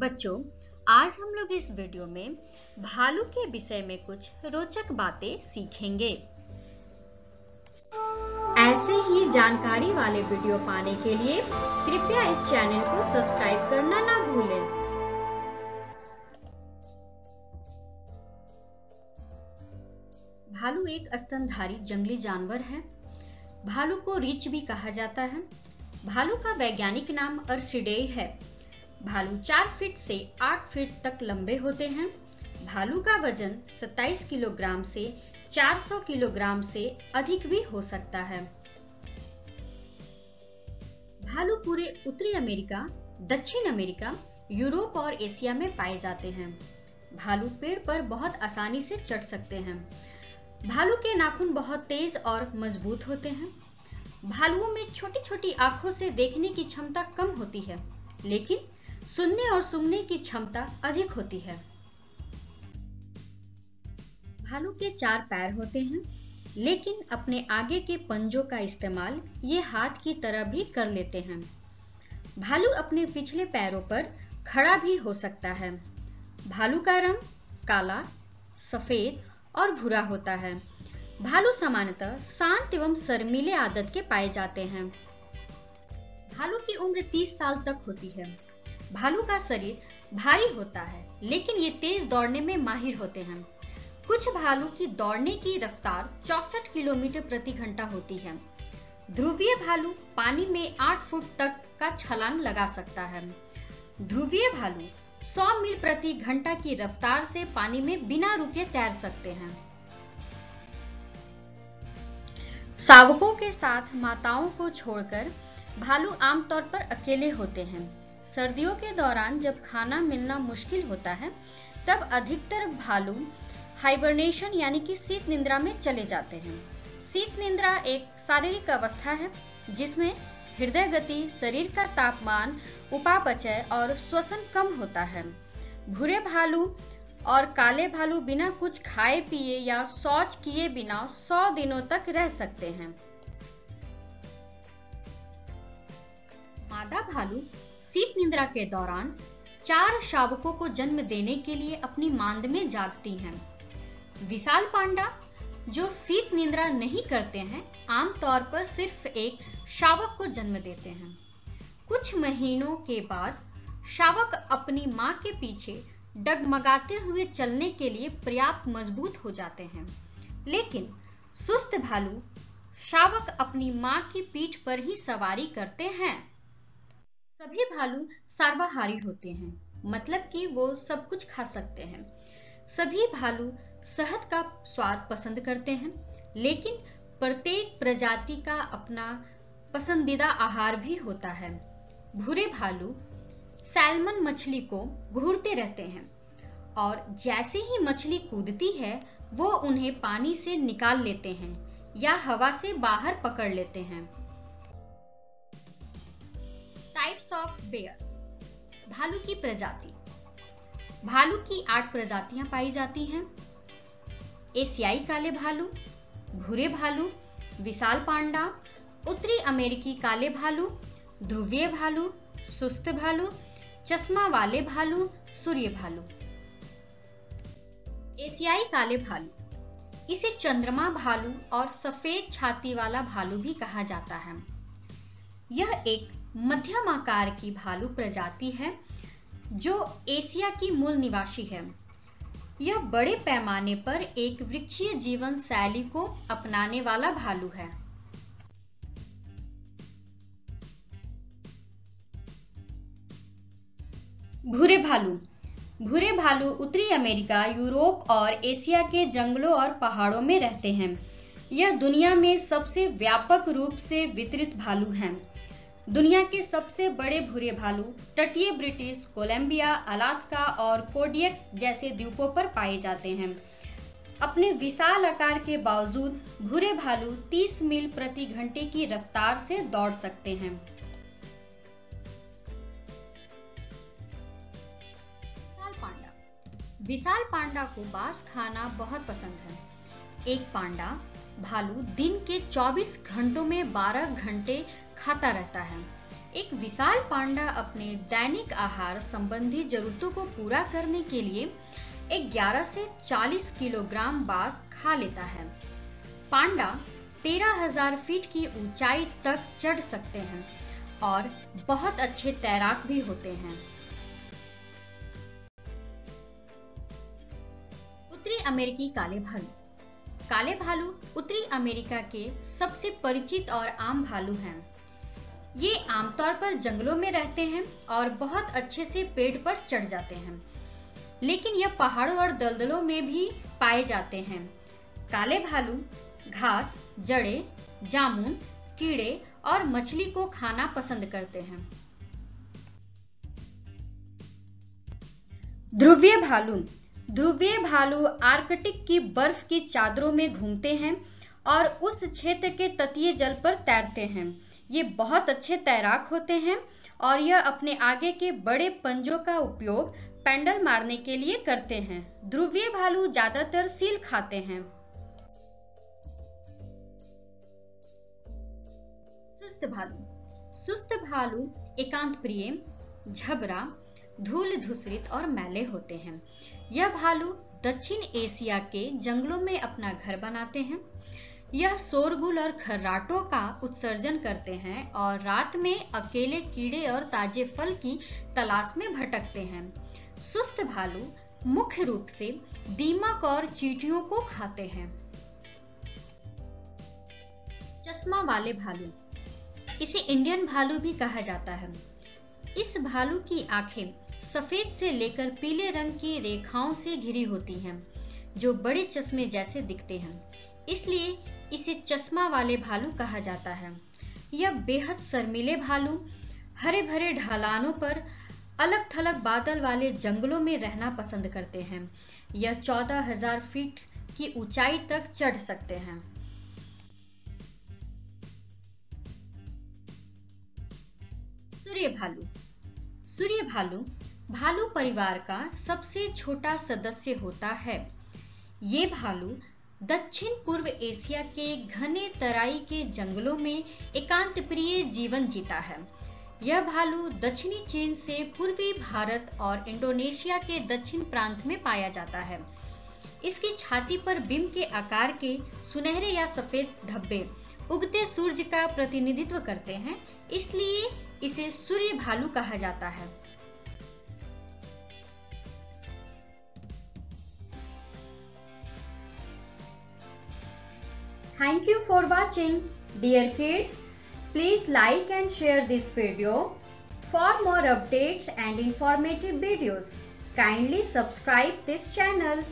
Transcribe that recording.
बच्चों, आज हम लोग इस वीडियो में भालू के विषय में कुछ रोचक बातें सीखेंगे। ऐसे ही जानकारी वाले वीडियो पाने के लिए कृपया इस चैनल को सब्सक्राइब करना ना भूलें। भालू एक स्तनधारी जंगली जानवर है। भालू को रीछ भी कहा जाता है। भालू का वैज्ञानिक नाम अर्सिडेई है। भालू 4 फीट से 8 फीट तक लंबे होते हैं। भालू का वजन 27 किलोग्राम से 400 किलोग्राम से अधिक भी हो सकता है। भालू पूरे उत्तरी अमेरिका, दक्षिण अमेरिका, यूरोप और एशिया में पाए जाते हैं। भालू पेड़ पर बहुत आसानी से चढ़ सकते हैं। भालू के नाखून बहुत तेज और मजबूत होते हैं। भालुओं में छोटी छोटी आंखों से देखने की क्षमता कम होती है, लेकिन सुनने और सूंघने की क्षमता अधिक होती है। भालू के 4 पैर होते हैं, लेकिन अपने आगे के पंजों का इस्तेमाल ये हाथ की तरह भी कर लेते हैं। भालू अपने पिछले पैरों पर खड़ा भी हो सकता है। भालू का रंग काला, सफेद और भूरा होता है। भालू सामान्यतः शांत एवं शर्मीले आदत के पाए जाते हैं। भालू की उम्र 30 साल तक होती है। भालू का शरीर भारी होता है, लेकिन ये तेज दौड़ने में माहिर होते हैं। कुछ भालू की दौड़ने की रफ्तार 64 किलोमीटर प्रति घंटा होती है। ध्रुवीय भालू पानी में 8 फुट तक का छलांग लगा सकता है। ध्रुवीय भालू 100 मील प्रति घंटा की रफ्तार से पानी में बिना रुके तैर सकते हैं। शावकों के साथ माताओं को छोड़कर भालू आमतौर पर अकेले होते हैं। सर्दियों के दौरान जब खाना मिलना मुश्किल होता है, तब अधिकतर भालू हाइबरनेशन यानी कि शीत निद्रा में चले जाते हैं। शीत निद्रा एक शारीरिक अवस्था है जिसमें हृदय गति, शरीर का तापमान, उपापचय और श्वसन कम होता है। भूरे भालू और काले भालू बिना कुछ खाए पिए या शौच किए बिना 100 दिनों तक रह सकते हैं। मादा भालू शीत निद्रा के दौरान 4 शावकों को जन्म देने के लिए अपनी मांद में जागती हैं। विशाल पांडा, जो शीत निद्रा नहीं करते हैं, आमतौर पर सिर्फ एक शावक को जन्म देते हैं। कुछ महीनों के बाद शावक अपनी मां के पीछे डगमगाते हुए चलने के लिए पर्याप्त मजबूत हो जाते हैं, लेकिन सुस्त भालू शावक अपनी मां की पीठ पर ही सवारी करते हैं। सभी भालू सर्वाहारी होते हैं, मतलब कि वो सब कुछ खा सकते हैं। सभी भालू शहद का स्वाद पसंद करते हैं, लेकिन प्रत्येक प्रजाति का अपना पसंदीदा आहार भी होता है। भूरे भालू सैल्मन मछली को घूरते रहते हैं और जैसे ही मछली कूदती है, वो उन्हें पानी से निकाल लेते हैं या हवा से बाहर पकड़ लेते हैं। Types of bears. भालू की प्रजाति। भालू की 8 प्रजातियां पाई जाती हैं। एशियाई काले भालू, भूरे भालू, विशाल पांडा, उत्तरी अमेरिकी काले भालू, ध्रुवीय भालू, सुस्त भालू, चश्मा वाले भालू, सूर्य भालू। एशियाई काले भालू, इसे चंद्रमा भालू और सफेद छाती वाला भालू भी कहा जाता है। यह एक मध्यम आकार की भालू प्रजाति है जो एशिया की मूल निवासी है। यह बड़े पैमाने पर एक वृक्षीय जीवन शैली को अपनाने वाला भालू है। भूरे भालू। भूरे भालू उत्तरी अमेरिका, यूरोप और एशिया के जंगलों और पहाड़ों में रहते हैं। यह दुनिया में सबसे व्यापक रूप से वितरित भालू हैं। दुनिया के सबसे बड़े भूरे भालू तटीय ब्रिटिश कोलंबिया, अलास्का और कोडियक जैसे द्वीपों पर पाए जाते हैं। अपने विशाल आकार के बावजूद भूरे भालू 30 मील प्रति घंटे की रफ्तार से दौड़ सकते हैं। विशाल पांडा को बांस खाना बहुत पसंद है। एक पांडा भालू दिन के 24 घंटों में 12 घंटे खाता रहता है। एक विशाल पांडा अपने दैनिक आहार संबंधी जरूरतों को पूरा करने के लिए 11 से 40 किलोग्राम बांस खा लेता है। पांडा 13,000 फीट की ऊंचाई तक चढ़ सकते हैं और बहुत अच्छे तैराक भी होते हैं। उत्तरी अमेरिकी काले भालू। काले भालू उत्तरी अमेरिका के सबसे परिचित और आम भालू हैं। ये आमतौर पर जंगलों में रहते हैं और बहुत अच्छे से पेड़ पर चढ़ जाते हैं, लेकिन यह पहाड़ों और दलदलों में भी पाए जाते हैं। काले भालू घास, जड़ें, जामुन, कीड़े और मछली को खाना पसंद करते हैं। ध्रुवीय भालू। ध्रुवीय भालू आर्कटिक की बर्फ की चादरों में घूमते हैं और उस क्षेत्र के तटीय जल पर तैरते हैं। ये बहुत अच्छे तैराक होते हैं और यह अपने आगे के बड़े पंजों का उपयोग पैडल मारने के लिए करते हैं। ध्रुवीय भालू ज्यादातर सील खाते हैं। सुस्त भालू। सुस्त भालू एकांत प्रिय, झबरा, धूल धूसरित और मैले होते हैं। यह भालू दक्षिण एशिया के जंगलों में अपना घर बनाते हैं। यह शोरगुल और खर्राटों का उत्सर्जन करते हैं और रात में अकेले कीड़े और ताजे फल की तलाश में भटकते हैं। सुस्त भालू मुख्य रूप से दीमक और चींटियों को खाते हैं। चश्मा वाले भालू। इसे इंडियन भालू भी कहा जाता है। इस भालू की आंखें सफेद से लेकर पीले रंग की रेखाओं से घिरी होती हैं, जो बड़े चश्मे जैसे दिखते हैं, इसलिए इसे चश्मा वाले भालू कहा जाता है। यह बेहद शर्मीले भालू हरे भरे ढलानों पर अलग थलग बादल वाले जंगलों में रहना पसंद करते हैं। यह 14,000 फीट की ऊंचाई तक चढ़ सकते हैं। सूर्य भालू। सूर्य भालू भालू परिवार का सबसे छोटा सदस्य होता है। ये भालू दक्षिण पूर्व एशिया के घने तराई के जंगलों में एकांत प्रिय जीवन जीता है। यह भालू दक्षिणी चीन से पूर्वी भारत और इंडोनेशिया के दक्षिण प्रांत में पाया जाता है। इसकी छाती पर बिंब के आकार के सुनहरे या सफेद धब्बे उगते सूरज का प्रतिनिधित्व करते हैं, इसलिए इसे सूर्य भालू कहा जाता है। Thank you for watching. Dear kids, please like and share this video. For more updates and informative videos, kindly subscribe this channel.